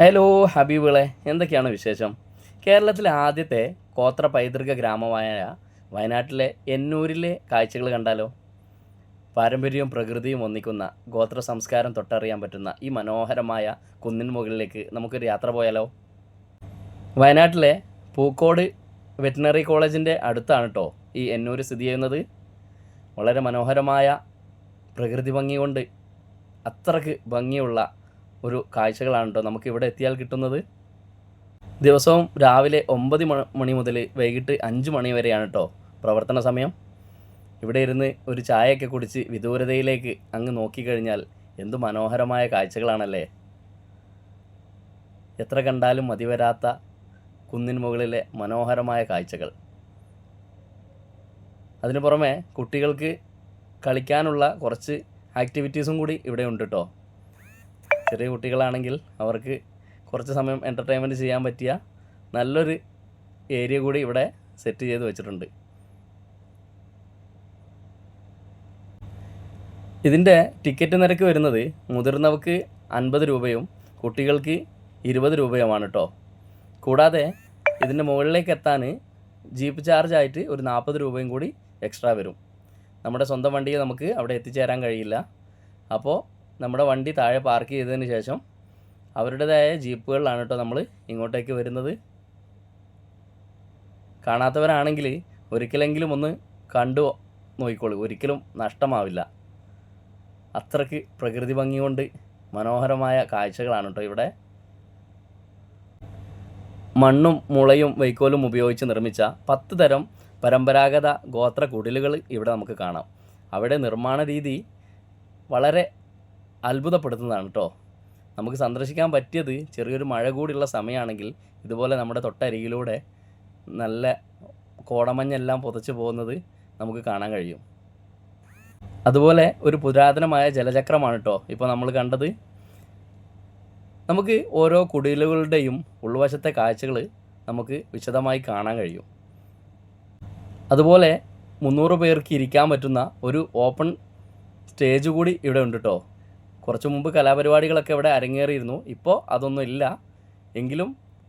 Hello ഹബീബുകളെ, എന്തൊക്കെയാണ് വിശേഷം? കേരളത്തിലെ ആദ്യത്തെ ഗോത്ര പൈതൃക ഗ്രാമമായ വയനാട്ടിലെ എന്നൂരിലെ കാഴ്ചകൾ കണ്ടാലോ? പാരമ്പര്യവും പ്രകൃതിയും ഒന്നിക്കുന്ന ഗോത്ര സംസ്കാരം തൊട്ടറിയാൻ പറ്റുന്ന ഈ മനോഹരമായ കുന്നിൻ മുകളിലേക്ക് നമുക്കൊരു യാത്ര പോയാലോ? വയനാട്ടിലെ പൂക്കോട് വെറ്റിനറി കോളേജിൻ്റെ അടുത്താണ് കേട്ടോ ഈ എന്നൂർ സ്ഥിതി ചെയ്യുന്നത്. വളരെ മനോഹരമായ പ്രകൃതി ഭംഗി കൊണ്ട് അത്രയ്ക്ക് ഭംഗിയുള്ള ഒരു കാഴ്ചകളാണ് കേട്ടോ നമുക്ക് ഇവിടെ എത്തിയാൽ കിട്ടുന്നത്. ദിവസവും രാവിലെ 9 മണി മുതൽ വൈകിട്ട് 5 മണി വരെയാണ് കേട്ടോ പ്രവർത്തന സമയം. ഇവിടെ ഇരുന്ന് ഒരു ചായയൊക്കെ കുടിച്ച് വിദൂരതയിലേക്ക് അങ്ങ് നോക്കിക്കഴിഞ്ഞാൽ എന്തു മനോഹരമായ കാഴ്ചകളാണല്ലേ. എത്ര കണ്ടാലും മതിവരാത്ത കുന്നിൻ മുകളിലെ മനോഹരമായ കാഴ്ചകൾ. അതിനു പുറമെ കുട്ടികൾക്ക് കളിക്കാനുള്ള കുറച്ച് ആക്ടിവിറ്റീസും കൂടി ഇവിടെ ഉണ്ട് കേട്ടോ. ചെറിയ കുട്ടികളാണെങ്കിൽ അവർക്ക് കുറച്ച് സമയം എൻ്റർടൈൻമെൻറ്റ് ചെയ്യാൻ പറ്റിയ നല്ലൊരു ഏരിയ കൂടി ഇവിടെ സെറ്റ് ചെയ്ത് വെച്ചിട്ടുണ്ട്. ഇതിൻ്റെ ടിക്കറ്റ് നിരക്ക് വരുന്നത് മുതിർന്നവർക്ക് 50 രൂപയും കുട്ടികൾക്ക് 20 രൂപയുമാണ് കേട്ടോ. കൂടാതെ ഇതിൻ്റെ മുകളിലേക്ക് എത്താൻ ജീപ്പ് ചാർജായിട്ട് ഒരു 40 രൂപയും കൂടി എക്സ്ട്രാ വരും. നമ്മുടെ സ്വന്തം വണ്ടിയിൽ നമുക്ക് അവിടെ എത്തിച്ചേരാൻ കഴിയില്ല. അപ്പോൾ നമ്മുടെ വണ്ടി താഴെ പാർക്ക് ചെയ്തതിന് ശേഷം അവരുടേതായ ജീപ്പുകളിലാണ് കേട്ടോ നമ്മൾ ഇങ്ങോട്ടേക്ക് വരുന്നത്. കാണാത്തവരാണെങ്കിൽ ഒരിക്കലെങ്കിലും ഒന്ന് കണ്ടു നോക്കിക്കോളൂ, ഒരിക്കലും നഷ്ടമാവില്ല. അത്രയ്ക്ക് പ്രകൃതി ഭംഗി കൊണ്ട് മനോഹരമായ കാഴ്ചകളാണ് കേട്ടോ ഇവിടെ. മണ്ണും മുളയും വൈക്കോലും ഉപയോഗിച്ച് നിർമ്മിച്ച 10 തരം പരമ്പരാഗത ഗോത്ര കുടിലുകൾ ഇവിടെ നമുക്ക് കാണാം. അവിടെ നിർമ്മാണ രീതി വളരെ അത്ഭുതപ്പെടുത്തുന്നതാണ് കേട്ടോ. നമുക്ക് സന്ദർശിക്കാൻ പറ്റിയത് ചെറിയൊരു മഴ കൂടിയുള്ള സമയമാണെങ്കിൽ ഇതുപോലെ നമ്മുടെ തൊട്ടരികിലൂടെ നല്ല കോടമഞ്ഞെല്ലാം പുതച്ചു പോകുന്നത് നമുക്ക് കാണാൻ കഴിയും. അതുപോലെ ഒരു പുരാതനമായ ജലചക്രമാണ് കേട്ടോ ഇപ്പോൾ നമ്മൾ കണ്ടത്. നമുക്ക് ഓരോ കുടിലുകളുടെയും ഉൾവശത്തെ കാഴ്ചകൾ നമുക്ക് വിശദമായി കാണാൻ കഴിയും. അതുപോലെ 300 പേർക്ക് ഇരിക്കാൻ പറ്റുന്ന ഒരു ഓപ്പൺ സ്റ്റേജ് കൂടി ഇവിടെ ഉണ്ട് കേട്ടോ. കുറച്ച് മുമ്പ് കലാപരിപാടികളൊക്കെ ഇവിടെ അരങ്ങേറിയിരുന്നു. ഇപ്പോൾ അതൊന്നും ഇല്ല. എങ്കിലും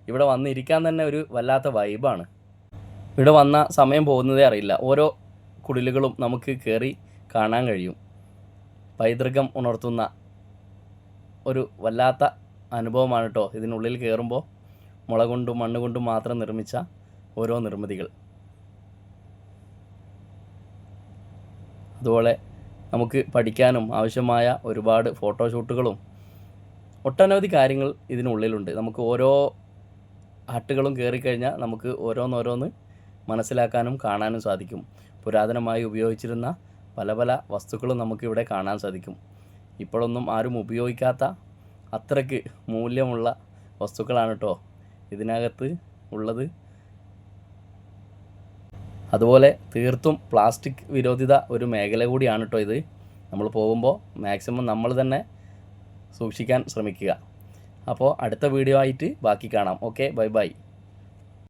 ഇവിടെ വന്നിരിക്കാൻ തന്നെ ഒരു വല്ലാത്ത വൈബാണ്. ഇവിടെ വന്ന സമയം പോകുന്നതേ അറിയില്ല. ഓരോ കുടിലുകളും നമുക്ക് കയറി കാണാൻ കഴിയും. പൈതൃകം ഉണർത്തുന്ന ഒരു വല്ലാത്ത അനുഭവമാണ് കേട്ടോ ഇതിനുള്ളിൽ കയറുമ്പോൾ. മുള കൊണ്ടും മണ്ണ് കൊണ്ടും മാത്രം നിർമ്മിച്ച ഓരോ നിർമ്മിതികൾ. അതുപോലെ നമുക്ക് പഠിക്കാനും ആവശ്യമായ ഒരുപാട് ഫോട്ടോഷൂട്ടുകളും ഒട്ടനവധി കാര്യങ്ങൾ ഇതിനുള്ളിലുണ്ട്. നമുക്ക് ഓരോ ഹട്ടുകളും കയറിക്കഴിഞ്ഞാൽ നമുക്ക് ഓരോന്നോരോന്ന് മനസ്സിലാക്കാനും കാണാനും സാധിക്കും. പുരാതനമായി ഉപയോഗിച്ചിരുന്ന പല പല വസ്തുക്കളും നമുക്കിവിടെ കാണാൻ സാധിക്കും. ഇപ്പോഴൊന്നും ആരും ഉപയോഗിക്കാത്ത അത്രയ്ക്ക് മൂല്യമുള്ള വസ്തുക്കളാണ് കേട്ടോ ഇതിനകത്ത് ഉള്ളത്. അതുപോലെ തീർത്തും പ്ലാസ്റ്റിക് വിരോധിത ഒരു മേഖല കൂടിയാണ് കേട്ടോ ഇത്. നമ്മൾ പോകുമ്പോൾ മാക്സിമം നമ്മൾ തന്നെ സൂക്ഷിക്കാൻ ശ്രമിക്കുക. അപ്പോൾ അടുത്ത വീഡിയോ ആയിട്ട് ബാക്കി കാണാം. Okay, bye bye.